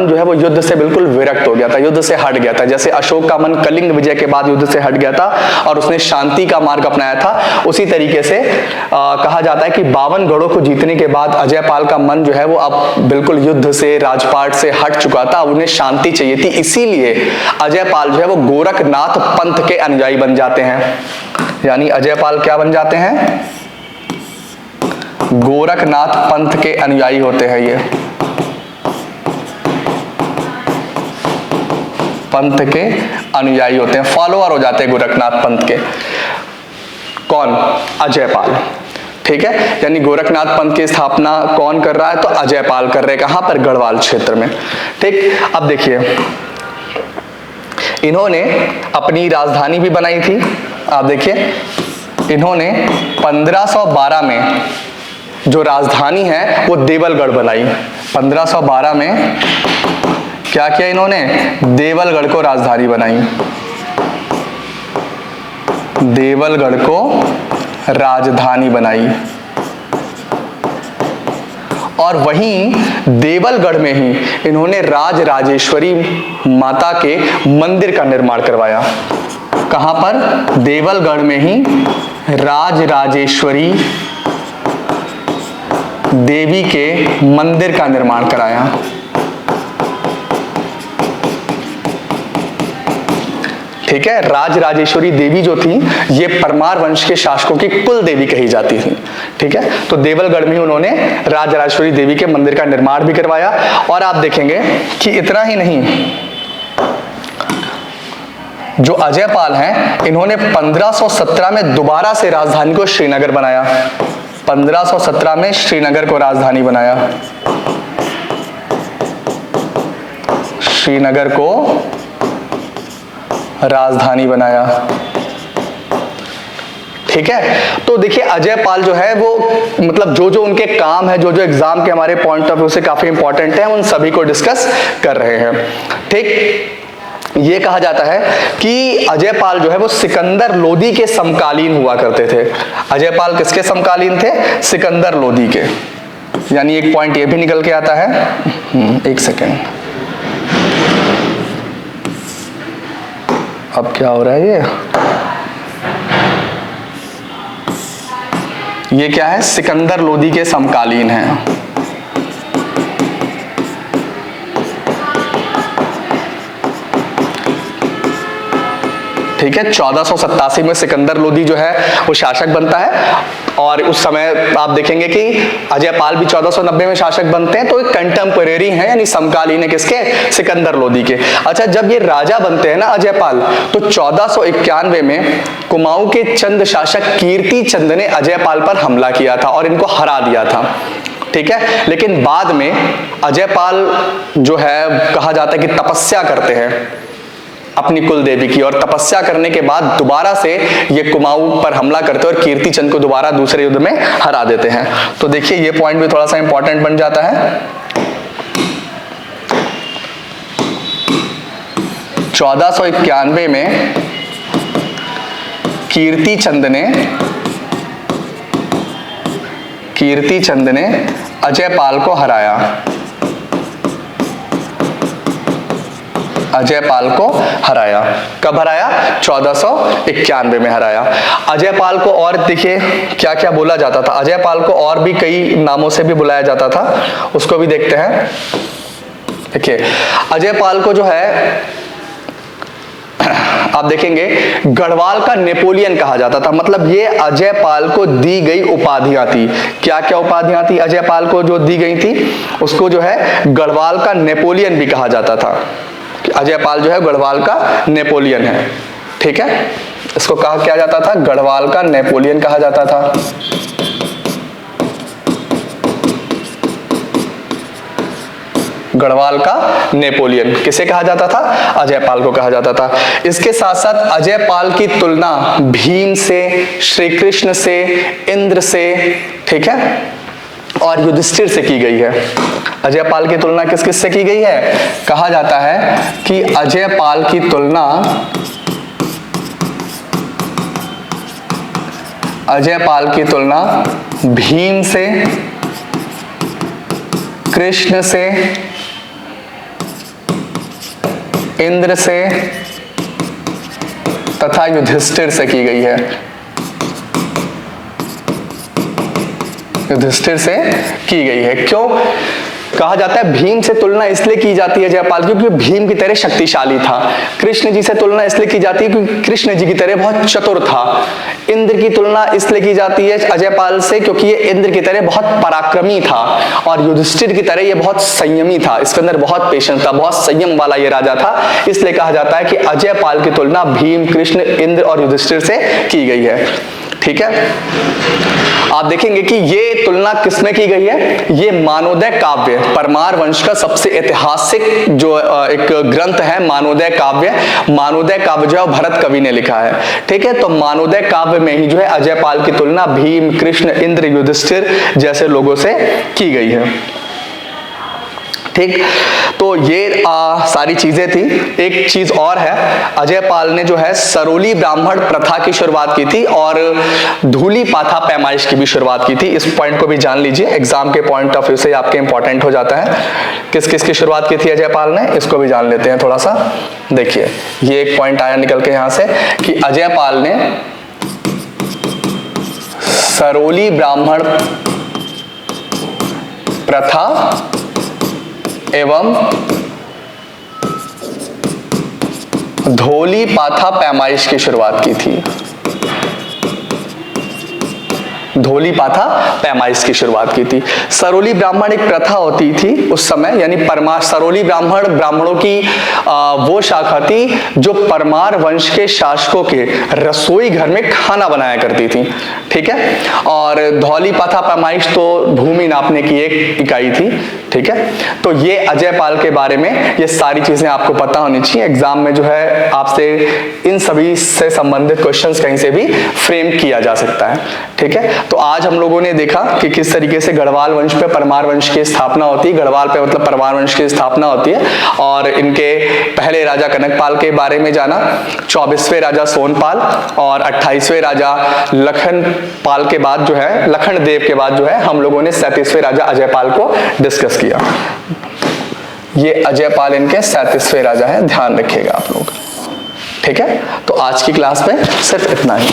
जो है वो युद्ध से बिल्कुल विरक्त हो गया था, युद्ध से हट गया था। जैसे अशोक का मन कलिंग विजय के बाद युद्ध से हट गया था और उसने शांति का मार्ग अपनाया था, उसी तरीके से कहा जाता है कि 52 गढ़ों को जीतने के बाद अजयपाल का मन जो है वो अब बिल्कुल युद्ध से, राजपाट से हट चुका था। उन्हें शांति चाहिए थी, इसीलिए अजयपाल जो है वो गोरखनाथ पंथ के अनुयायी बन जाते हैं। यानी अजयपाल क्या बन जाते हैं? गोरखनाथ पंथ के अनुयायी होते हैं। ये पंथ के अनुयायी होते हैं, फॉलोअर हो जाते हैं गोरखनाथ पंथ के। कौन? अजयपाल। ठीक है, यानी गोरखनाथ पंथ की स्थापना कौन कर रहा है? तो अजयपाल कर रहे हैं। कहां पर? गढ़वाल क्षेत्र में। ठीक, अब देखिए इन्होंने अपनी राजधानी भी बनाई थी। आप देखिए इन्होंने 1512 में जो राजधानी है वो देवलगढ़ बनाई। 1512 में क्या किया इन्होंने? देवलगढ़ को राजधानी बनाई। देवलगढ़ को राजधानी बनाई और वहीं देवलगढ़ में ही इन्होंने राज राजेश्वरी माता के मंदिर का निर्माण करवाया। कहां पर? देवलगढ़ में ही राज राजेश्वरी देवी के मंदिर का निर्माण कराया। ठीक है, राज राजेश्वरी देवी जो थी ये परमार वंश के शासकों की कुल देवी कही जाती थी। ठीक है, तो देवलगढ़ में उन्होंने राज राजेश्वरी देवी के मंदिर का निर्माण भी करवाया। और आप देखेंगे कि इतना ही नहीं, जो अजयपाल हैं इन्होंने 1517 में दोबारा से राजधानी को श्रीनगर बनाया। 1517 में श्रीनगर को राजधानी बनाया। श्रीनगर को राजधानी बनाया। ठीक है, तो देखिए अजयपाल जो है वो मतलब जो जो उनके काम है, जो जो एग्जाम के हमारे पॉइंट ऑफ व्यू से काफी इंपॉर्टेंट है, उन सभी को डिस्कस कर रहे हैं। ठीक, ये कहा जाता है कि अजयपाल जो है वो सिकंदर लोदी के समकालीन हुआ करते थे। अजयपाल किसके समकालीन थे? सिकंदर लोदी के। यानी एक पॉइंट ये भी निकल के आता है। एक सेकेंड, अब क्या हो रहा है? ये क्या है? सिकंदर लोदी के समकालीन है। ठीक है, 1487 में सिकंदर लोदी जो है वो शासक बनता है और उस समय आप देखेंगे कि अजयपाल भी 1490 में शासक बनते हैं। तो एक कंटेम्परेरी है, यानी समकालीन है किसके? सिकंदर लोदी के। अच्छा, जब ये राजा बनते हैं ना अजयपाल, तो 1491 में कुमाऊं के चंद शासक कीर्ति चंद ने अजयपाल पर हमला किया था और इनको हरा दिया था। ठीक है, लेकिन बाद में अजयपाल जो है कहा जाता है कि तपस्या करते हैं अपनी कुल देवी की, और तपस्या करने के बाद दोबारा से ये कुमाऊं पर हमला करते हैं और कीर्ति चंद को दोबारा दूसरे युद्ध में हरा देते हैं। तो देखिए ये पॉइंट भी थोड़ा सा इंपॉर्टेंट बन जाता है। 1491 में कीर्ति चंद ने अजयपाल को हराया। अजयपाल को हराया। कब हराया? 1491 में हराया। अजयपाल को और देखिए क्या क्या बोला जाता था। अजयपाल को और भी कई नामों से भी बुलाया जाता था, उसको भी देखते हैं। देखिए अजयपाल को जो है आप देखेंगे गढ़वाल का नेपोलियन कहा जाता था। मतलब ये अजयपाल को दी गई उपाधियां थी। क्या क्या उपाधियां थी अजयपाल को जो दी गई थी? उसको जो है गढ़वाल का नेपोलियन भी कहा जाता था। अजयपाल जो है गढ़वाल का नेपोलियन है। ठीक है, इसको कहा क्या जाता था? गढ़वाल का नेपोलियन कहा जाता था। गढ़वाल का नेपोलियन किसे कहा जाता था? अजयपाल को कहा जाता था। इसके साथ साथ अजयपाल की तुलना भीम से, श्री कृष्ण से, इंद्र से, ठीक है, और युधिष्ठिर से की गई है। अजयपाल की तुलना किस किस से की गई है? कहा जाता है कि अजयपाल की तुलना भीम से, कृष्ण से इंद्र से तथा युधिष्ठिर से की गई है। युधिष्ठिर से की गई है। क्यों कहा जाता है भीम से तुलना इसलिए की जाती है जयपाल की क्योंकि भीम की तरह शक्तिशाली था। कृष्ण जी से तुलना इसलिए की जाती है क्योंकि कृष्ण जी की तरह बहुत चतुर था। इंद्र की तुलना इसलिए की जाती है अजयपाल से क्योंकि ये इंद्र की तरह बहुत पराक्रमी था, और युधिष्ठिर की तरह ये बहुत संयमी था, इसके अंदर बहुत पेशेंस था, बहुत संयम वाला ये राजा था। इसलिए कहा जाता है कि अजयपाल की तुलना भीम, कृष्ण, इंद्र और युधिष्ठिर से की गई है। ठीक है, आप देखेंगे कि ये तुलना किसमें की गई है। ये मानवोदय काव्य, परमार वंश का सबसे ऐतिहासिक जो एक ग्रंथ है मानवोदय काव्य। मानवोदय काव्य जो है भरत कवि ने लिखा है। ठीक है, तो मानवोदय काव्य में ही जो है अजयपाल की तुलना भीम, कृष्ण, इंद्र, युधिष्ठिर जैसे लोगों से की गई है। ठीक, तो ये सारी चीजें थी। एक चीज और है, अजयपाल ने जो है सरोली ब्राह्मण प्रथा की शुरुआत की थी और धूली पाथा पैमाइश की भी शुरुआत की थी। इस पॉइंट को भी जान लीजिए, एग्जाम के पॉइंट ऑफ व्यू से आपके इंपॉर्टेंट हो जाता है। किस किस की शुरुआत की थी अजयपाल ने, इसको भी जान लेते हैं थोड़ा सा। देखिए ये एक पॉइंट आया निकल के यहां से कि अजयपाल ने सरोली ब्राह्मण प्रथा एवं धोली पाथा पैमाइश की शुरुआत की थी। धोली पाथा पैमाइश की शुरुआत की थी। सरोली ब्राह्मण एक प्रथा होती थी उस समय, यानी परमार सरोली ब्राह्मणों की वो शाखा थी जो परमार वंश के शासकों के रसोई घर में खाना बनाया करती थी। ठीक है, और धौली पाथा पैमाइश तो भूमि नापने की एक इकाई थी। ठीक है, तो ये अजयपाल के बारे में ये सारी चीजें आपको पता होनी चाहिए। एग्जाम में जो है आपसे इन सभी से संबंधित क्वेश्चंस कहीं से भी फ्रेम किया जा सकता है। ठीक है, तो आज हम लोगों ने देखा कि किस तरीके से गढ़वाल वंश पे परमार वंश की स्थापना होती है, गढ़वाल पे मतलब परमार वंश की स्थापना होती है, और इनके पहले राजा कनकपाल के बारे में जाना, 24वें राजा सोनपाल और 28वें राजा लखनपाल के बाद जो है, लखन देव के बाद जो है हम लोगों ने 37वें राजा अजयपाल को डिस्कस किया। ये अजयपाल इनके 37वें राजा है, ध्यान रखिएगा आप लोग। ठीक है, तो आज की क्लास में सिर्फ इतना ही।